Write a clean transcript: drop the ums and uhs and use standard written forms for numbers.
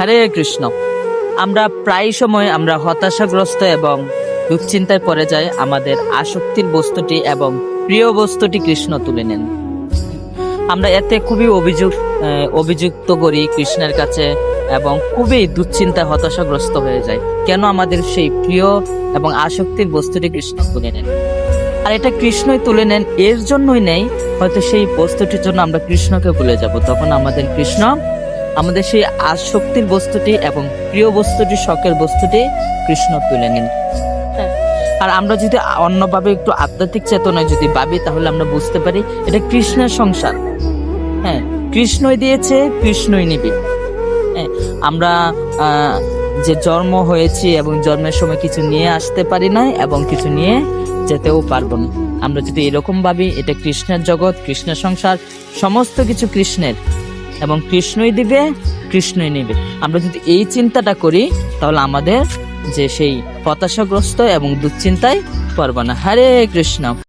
হরে কৃষ্ণ। আমরা প্রায় সময় আমরা হতাশাগ্রস্ত এবং দুশ্চিন্তায় পড়ে যাই। আমাদের আসক্তির বস্তুটি এবং প্রিয় বস্তুটি কৃষ্ণ তুলে নেন। আমরা এতে খুবই অভিযুক্ত করি কৃষ্ণের কাছে এবং খুবই দুশ্চিন্তা হতাশাগ্রস্ত হয়ে যায়। কেন আমাদের সেই প্রিয় এবং আসক্তির বস্তুটি কৃষ্ণ তুলে নেন? আর এটা কৃষ্ণই তুলে নেন, এর জন্যই নেই হয়তো সেই বস্তুটির জন্য আমরা কৃষ্ণকে ভুলে যাব। তখন আমাদের কৃষ্ণ আমাদের সেই আসক্তির বস্তুটি এবং প্রিয় বস্তুটি, শখের বস্তুটি কৃষ্ণ তুলে নেন। আর আমরা যদি অন্যভাবে একটু আধ্যাত্মিক চেতনায় যদি ভাবি, তাহলে আমরা বুঝতে পারি এটা কৃষ্ণের সংসার। হ্যাঁ, কৃষ্ণই দিয়েছে, কৃষ্ণই নিবে। হ্যাঁ, আমরা যে জন্ম হয়েছি এবং জন্মের সময় কিছু নিয়ে আসতে পারি না এবং কিছু নিয়ে যেতেও পারবো না। আমরা যদি এরকম ভাবি, এটা কৃষ্ণের জগৎ, কৃষ্ণের সংসার, সমস্ত কিছু কৃষ্ণের এবং কৃষ্ণই দিবে, কৃষ্ণই নিবে। আমরা যদি এই চিন্তাটা করি, তাহলে আমাদের যে সেই হতাশাগ্রস্ত এবং দুশ্চিন্তায় পড়বো না। হরে কৃষ্ণ।